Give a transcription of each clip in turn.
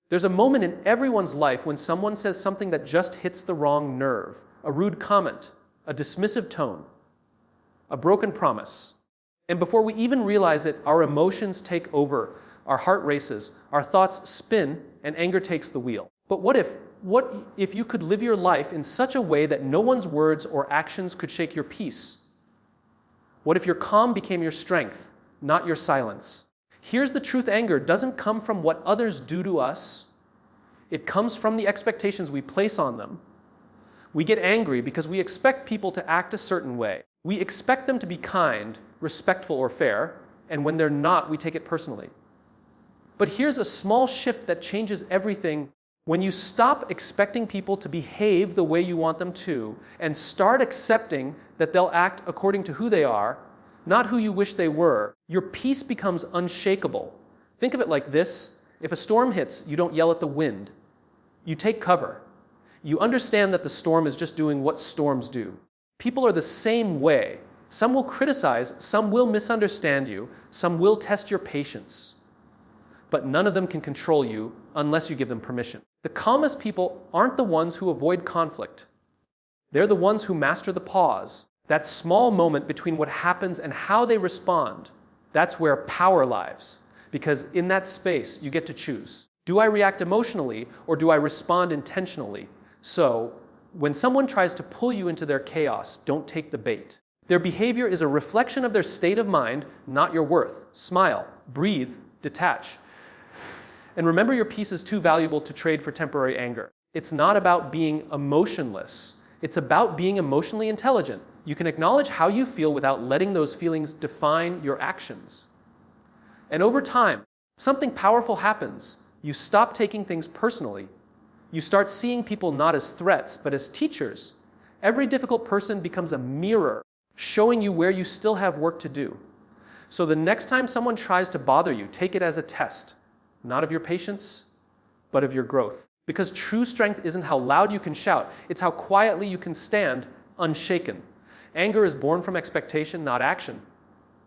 There's a moment in everyone's life when someone says something that just hits the wrong nerve. A rude comment, a dismissive tone, a broken promise. And before we even realize it, our emotions take over, our heart races, our thoughts spin, and anger takes the wheel. But what if you could live your life in such a way that no one's words or actions could shake your peace? What if your calm became your strength, not your silence? Here's the truth: anger doesn't come from what others do to us. It comes from the expectations we place on them. We get angry because we expect people to act a certain way. We expect them to be kind, respectful, or fair, and when they're not, we take it personally. But here's a small shift that changes everything. When you stop expecting people to behave the way you want them to and start accepting that they'll act according to who they are, not who you wish they were, your peace becomes unshakable. Think of it like this: if a storm hits, you don't yell at the wind. You take cover. You understand that the storm is just doing what storms do. People are the same way. Some will criticize, some will misunderstand you, some will test your patience. But none of them can control you unless you give them permission. The calmest people aren't the ones who avoid conflict. They're the ones who master the pause, that small moment between what happens and how they respond. That's where power lies, because in that space you get to choose. Do I react emotionally or do I respond intentionally? So, when someone tries to pull you into their chaos, don't take the bait. Their behavior is a reflection of their state of mind, not your worth. Smile, breathe, detach. And remember, your peace is too valuable to trade for temporary anger. It's not about being emotionless. It's about being emotionally intelligent. You can acknowledge how you feel without letting those feelings define your actions. And over time, something powerful happens. You stop taking things personally. You start seeing people not as threats, but as teachers. Every difficult person becomes a mirror, showing you where you still have work to do. So the next time someone tries to bother you, take it as a test, not of your patience, but of your growth. Because true strength isn't how loud you can shout, it's how quietly you can stand unshaken. Anger is born from expectation, not action.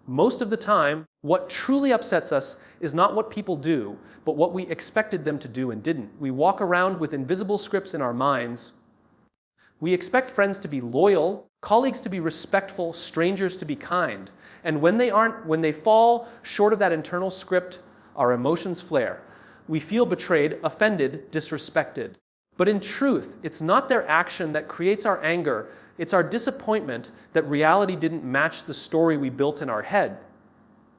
Most of the time, what truly upsets us is not what people do, but what we expected them to do and didn't. We walk around with invisible scripts in our minds. We expect friends to be loyal, colleagues to be respectful, strangers to be kind. And when they aren't, when they fall short of that internal script, our emotions flare. We feel betrayed, offended, disrespected. But in truth, it's not their action that creates our anger. It's our disappointment that reality didn't match the story we built in our head.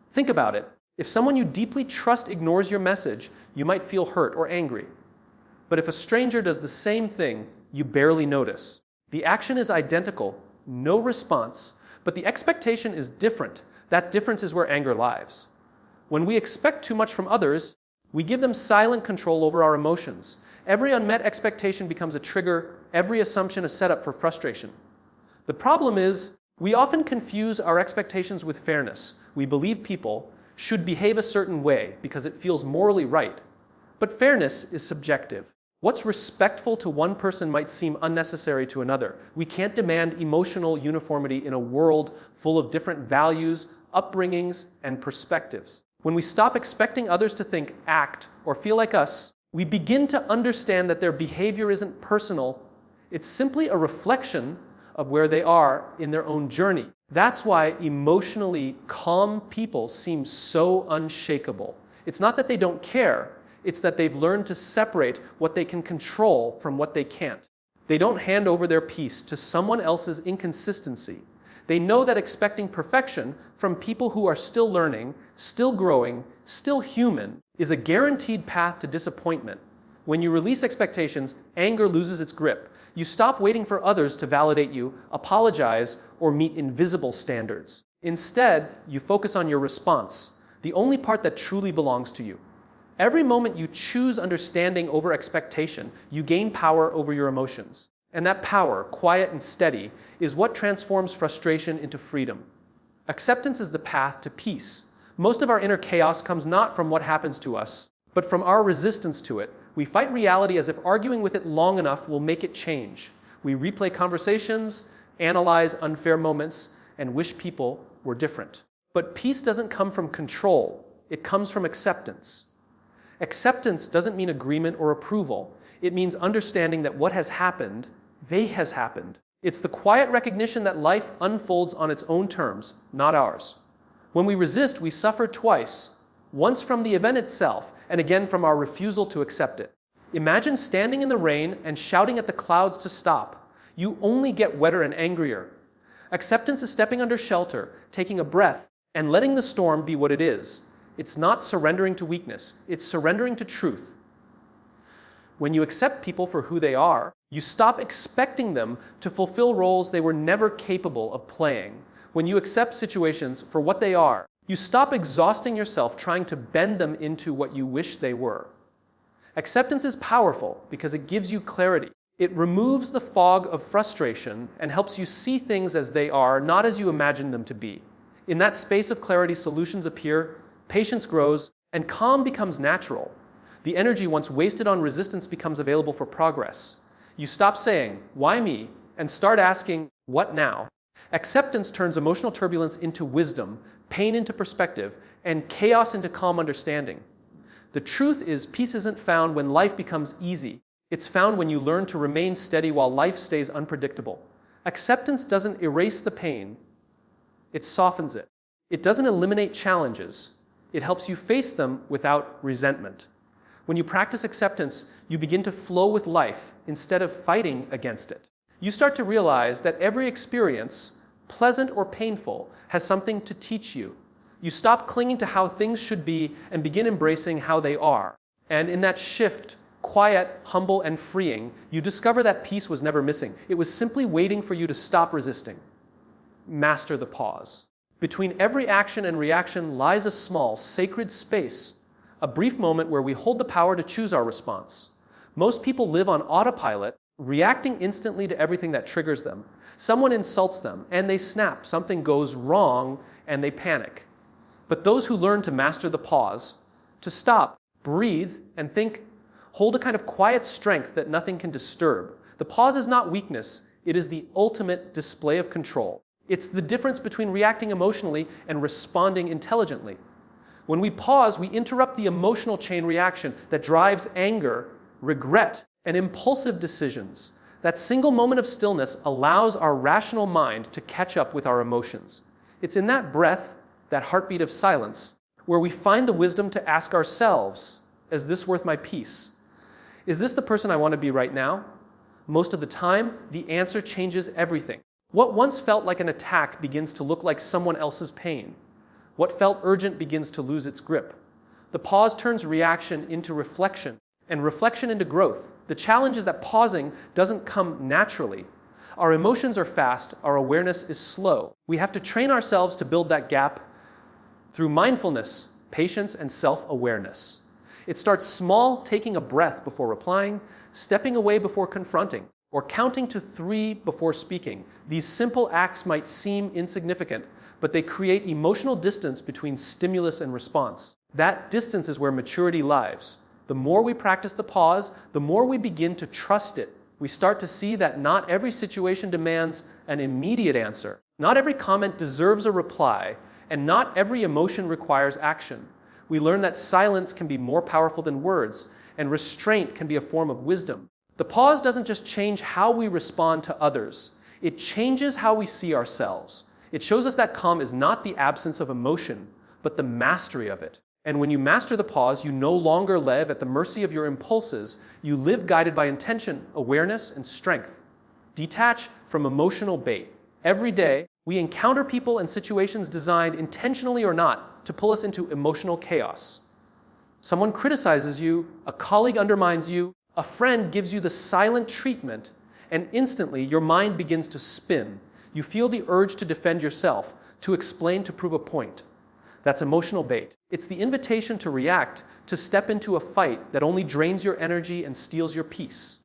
Think about it. If someone you deeply trust ignores your message, you might feel hurt or angry. But if a stranger does the same thing, you barely notice. The action is identical, no response, but the expectation is different. That difference is where anger lies. When we expect too much from others, we give them silent control over our emotions. Every unmet expectation becomes a trigger, every assumption a setup for frustration. The problem is, we often confuse our expectations with fairness. We believe people should behave a certain way because it feels morally right. But fairness is subjective. What's respectful to one person might seem unnecessary to another. We can't demand emotional uniformity in a world full of different values, upbringings, and perspectives. When we stop expecting others to think, act, or feel like us, we begin to understand that their behavior isn't personal. It's simply a reflection of where they are in their own journey. That's why emotionally calm people seem so unshakable. It's not that they don't care, it's that they've learned to separate what they can control from what they can't. They don't hand over their peace to someone else's inconsistency. They know that expecting perfection from people who are still learning, still growing, still human, is a guaranteed path to disappointment. When you release expectations, anger loses its grip. You stop waiting for others to validate you, apologize, or meet invisible standards. Instead, you focus on your response, the only part that truly belongs to you. Every moment you choose understanding over expectation, you gain power over your emotions. And that power, quiet and steady, is what transforms frustration into freedom. Acceptance is the path to peace. Most of our inner chaos comes not from what happens to us, but from our resistance to it. We fight reality as if arguing with it long enough will make it change. We replay conversations, analyze unfair moments, and wish people were different. But peace doesn't come from control. It comes from acceptance. Acceptance doesn't mean agreement or approval. It means understanding that what has happened, has happened. It's the quiet recognition that life unfolds on its own terms, not ours. When we resist, we suffer twice, once from the event itself, and again from our refusal to accept it. Imagine standing in the rain and shouting at the clouds to stop. You only get wetter and angrier. Acceptance is stepping under shelter, taking a breath, and letting the storm be what it is. It's not surrendering to weakness, it's surrendering to truth. When you accept people for who they are, you stop expecting them to fulfill roles they were never capable of playing. When you accept situations for what they are, you stop exhausting yourself trying to bend them into what you wish they were. Acceptance is powerful because it gives you clarity. It removes the fog of frustration and helps you see things as they are, not as you imagine them to be. In that space of clarity, solutions appear, patience grows, and calm becomes natural. The energy once wasted on resistance becomes available for progress. You stop saying, "Why me?" and start asking, "What now?" Acceptance turns emotional turbulence into wisdom, pain into perspective, and chaos into calm understanding. The truth is, peace isn't found when life becomes easy. It's found when you learn to remain steady while life stays unpredictable. Acceptance doesn't erase the pain, it softens it. It doesn't eliminate challenges. It helps you face them without resentment. When you practice acceptance, you begin to flow with life instead of fighting against it. You start to realize that every experience, pleasant or painful, has something to teach you. You stop clinging to how things should be and begin embracing how they are. And in that shift, quiet, humble, and freeing, you discover that peace was never missing. It was simply waiting for you to stop resisting. Master the pause. Between every action and reaction lies a small, sacred space, a brief moment where we hold the power to choose our response. Most people live on autopilot, reacting instantly to everything that triggers them. Someone insults them, and they snap. Something goes wrong, and they panic. But those who learn to master the pause, to stop, breathe, and think, hold a kind of quiet strength that nothing can disturb. The pause is not weakness, it is the ultimate display of control. It's the difference between reacting emotionally and responding intelligently. When we pause, we interrupt the emotional chain reaction that drives anger, regret, and impulsive decisions. That single moment of stillness allows our rational mind to catch up with our emotions. It's in that breath, that heartbeat of silence, where we find the wisdom to ask ourselves, is this worth my peace? Is this the person I want to be right now? Most of the time, the answer changes everything. What once felt like an attack begins to look like someone else's pain. What felt urgent begins to lose its grip. The pause turns reaction into reflection, and reflection into growth. The challenge is that pausing doesn't come naturally. Our emotions are fast, our awareness is slow. We have to train ourselves to build that gap through mindfulness, patience, and self-awareness. It starts small, taking a breath before replying, stepping away before confronting, or counting to 3 before speaking. These simple acts might seem insignificant, but they create emotional distance between stimulus and response. That distance is where maturity lies. The more we practice the pause, the more we begin to trust it. We start to see that not every situation demands an immediate answer. Not every comment deserves a reply, and not every emotion requires action. We learn that silence can be more powerful than words, and restraint can be a form of wisdom. The pause doesn't just change how we respond to others. It changes how we see ourselves. It shows us that calm is not the absence of emotion, but the mastery of it. And when you master the pause, you no longer live at the mercy of your impulses. You live guided by intention, awareness, and strength. Detach from emotional bait. Every day, we encounter people and situations designed, intentionally or not, to pull us into emotional chaos. Someone criticizes you, a colleague undermines you, a friend gives you the silent treatment, and instantly your mind begins to spin. You feel the urge to defend yourself, to explain, to prove a point. That's emotional bait. It's the invitation to react, to step into a fight that only drains your energy and steals your peace.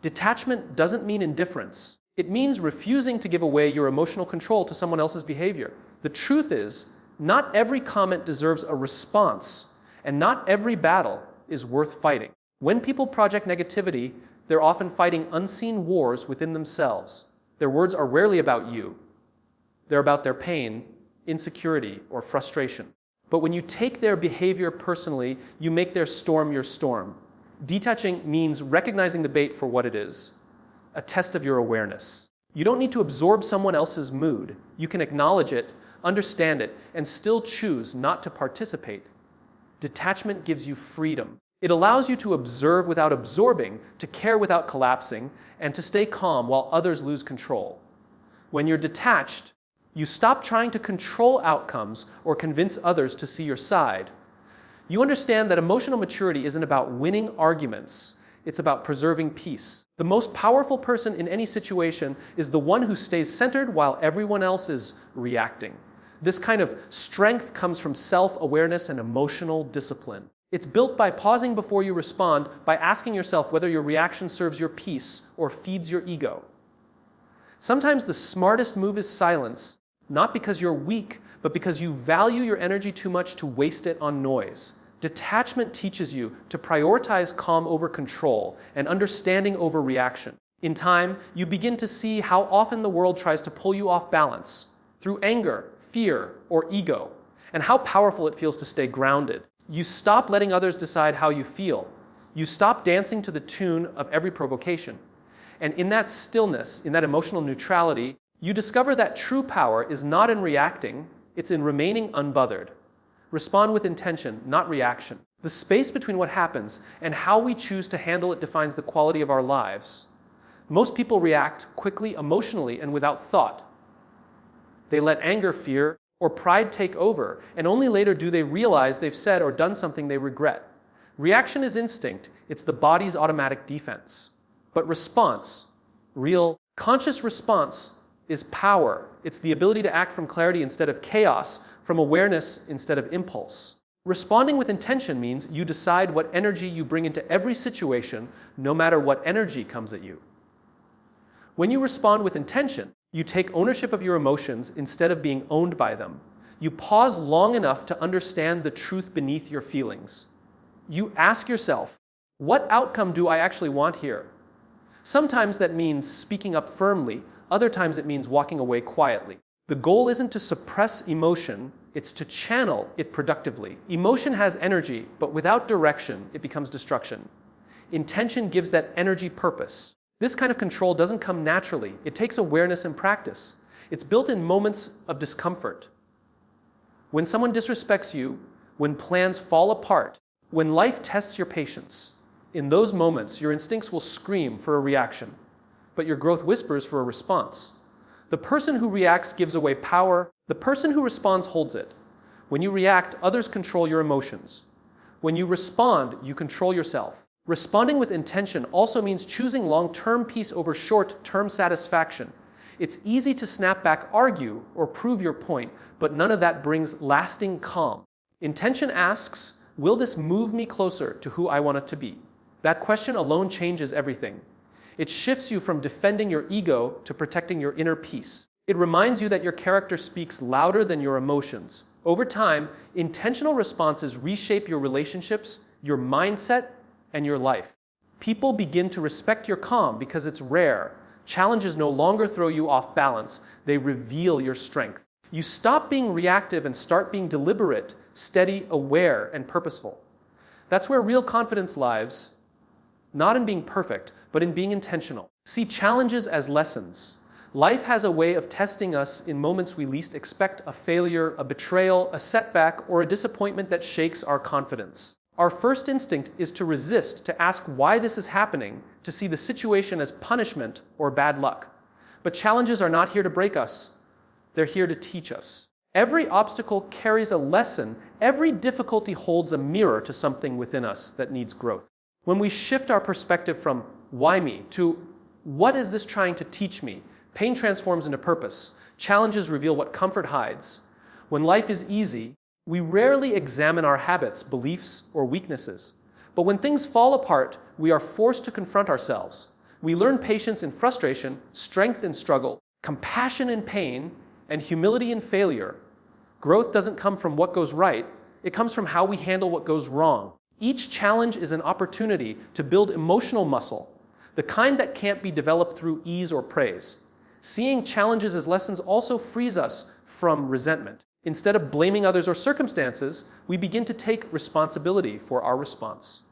Detachment doesn't mean indifference. It means refusing to give away your emotional control to someone else's behavior. The truth is, not every comment deserves a response, and not every battle is worth fighting. When people project negativity, they're often fighting unseen wars within themselves. Their words are rarely about you. They're about their pain, insecurity, or frustration. But when you take their behavior personally, you make their storm your storm. Detaching means recognizing the bait for what it is, a test of your awareness. You don't need to absorb someone else's mood. You can acknowledge it, understand it, and still choose not to participate. Detachment gives you freedom. It allows you to observe without absorbing, to care without collapsing, and to stay calm while others lose control. When you're detached, you stop trying to control outcomes or convince others to see your side. You understand that emotional maturity isn't about winning arguments. It's about preserving peace. The most powerful person in any situation is the one who stays centered while everyone else is reacting. This kind of strength comes from self-awareness and emotional discipline. It's built by pausing before you respond, by asking yourself whether your reaction serves your peace or feeds your ego. Sometimes the smartest move is silence, not because you're weak, but because you value your energy too much to waste it on noise. Detachment teaches you to prioritize calm over control and understanding over reaction. In time, you begin to see how often the world tries to pull you off balance through anger, fear, or ego, and how powerful it feels to stay grounded. You stop letting others decide how you feel. You stop dancing to the tune of every provocation. And in that stillness, in that emotional neutrality, you discover that true power is not in reacting, it's in remaining unbothered. Respond with intention, not reaction. The space between what happens and how we choose to handle it defines the quality of our lives. Most people react quickly, emotionally, and without thought. They let anger, fear, or pride take over, and only later do they realize they've said or done something they regret. Reaction is instinct. It's the body's automatic defense. But response, real, conscious response, is power. It's the ability to act from clarity instead of chaos, from awareness instead of impulse. Responding with intention means you decide what energy you bring into every situation, no matter what energy comes at you. When you respond with intention, you take ownership of your emotions instead of being owned by them. You pause long enough to understand the truth beneath your feelings. You ask yourself, what outcome do I actually want here? Sometimes that means speaking up firmly. Other times it means walking away quietly. The goal isn't to suppress emotion, it's to channel it productively. Emotion has energy, but without direction, it becomes destruction. Intention gives that energy purpose. This kind of control doesn't come naturally. It takes awareness and practice. It's built in moments of discomfort. When someone disrespects you, when plans fall apart, when life tests your patience, in those moments, your instincts will scream for a reaction, but your growth whispers for a response. The person who reacts gives away power. The person who responds holds it. When you react, others control your emotions. When you respond, you control yourself. Responding with intention also means choosing long-term peace over short-term satisfaction. It's easy to snap back, argue, or prove your point, but none of that brings lasting calm. Intention asks, will this move me closer to who I want it to be? That question alone changes everything. It shifts you from defending your ego to protecting your inner peace. It reminds you that your character speaks louder than your emotions. Over time, intentional responses reshape your relationships, your mindset, and your life. People begin to respect your calm because it's rare. Challenges no longer throw you off balance. They reveal your strength. You stop being reactive and start being deliberate, steady, aware, and purposeful. That's where real confidence lies, not in being perfect, but in being intentional. See challenges as lessons. Life has a way of testing us in moments we least expect: a failure, a betrayal, a setback, or a disappointment that shakes our confidence. Our first instinct is to resist, to ask why this is happening, to see the situation as punishment or bad luck. But challenges are not here to break us. They're here to teach us. Every obstacle carries a lesson. Every difficulty holds a mirror to something within us that needs growth. When we shift our perspective from why me to what is this trying to teach me, pain transforms into purpose. Challenges reveal what comfort hides. When life is easy, we rarely examine our habits, beliefs, or weaknesses. But when things fall apart, we are forced to confront ourselves. We learn patience in frustration, strength in struggle, compassion in pain, and humility in failure. Growth doesn't come from what goes right, it comes from how we handle what goes wrong. Each challenge is an opportunity to build emotional muscle, the kind that can't be developed through ease or praise. Seeing challenges as lessons also frees us from resentment. Instead of blaming others or circumstances, we begin to take responsibility for our response.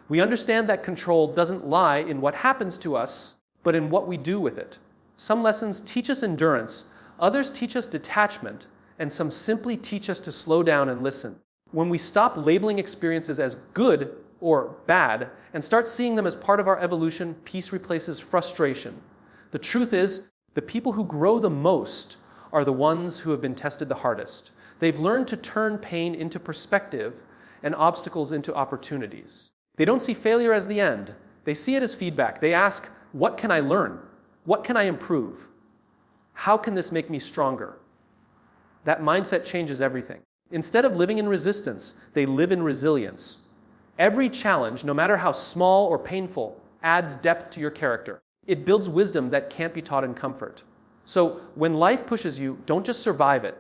We understand that control doesn't lie in what happens to us, but in what we do with it. Some lessons teach us endurance, others teach us detachment, and some simply teach us to slow down and listen. When we stop labeling experiences as good or bad and start seeing them as part of our evolution, peace replaces frustration. The truth is, the people who grow the most are the ones who have been tested the hardest. They've learned to turn pain into perspective and obstacles into opportunities. They don't see failure as the end. They see it as feedback. They ask, what can I learn? What can I improve? How can this make me stronger? That mindset changes everything. Instead of living in resistance, they live in resilience. Every challenge, no matter how small or painful, adds depth to your character. It builds wisdom that can't be taught in comfort. So when life pushes you, don't just survive it,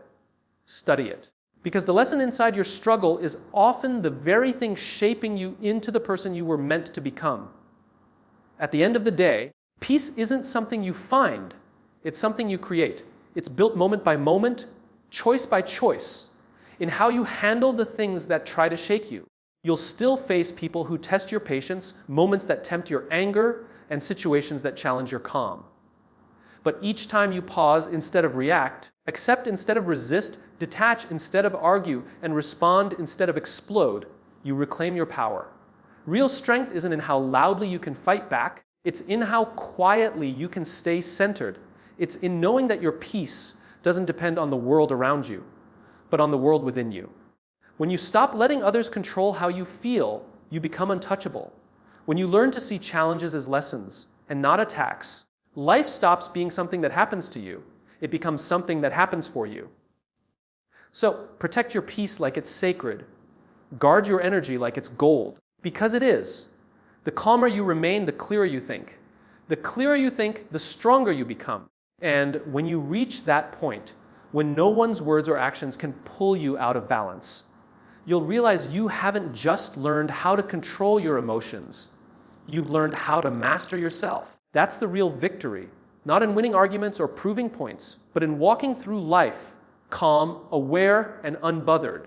study it. Because the lesson inside your struggle is often the very thing shaping you into the person you were meant to become. At the end of the day, peace isn't something you find, it's something you create. It's built moment by moment, choice by choice, in how you handle the things that try to shake you. You'll still face people who test your patience, moments that tempt your anger, and situations that challenge your calm. But each time you pause instead of react, accept instead of resist, detach instead of argue, and respond instead of explode, you reclaim your power. Real strength isn't in how loudly you can fight back, it's in how quietly you can stay centered. It's in knowing that your peace doesn't depend on the world around you, but on the world within you. When you stop letting others control how you feel, you become untouchable. When you learn to see challenges as lessons and not attacks, life stops being something that happens to you. It becomes something that happens for you. So, protect your peace like it's sacred. Guard your energy like it's gold, because it is. The calmer you remain, the clearer you think. The clearer you think, the stronger you become. And when you reach that point, when no one's words or actions can pull you out of balance, you'll realize you haven't just learned how to control your emotions. You've learned how to master yourself. That's the real victory, not in winning arguments or proving points, but in walking through life, calm, aware, and unbothered.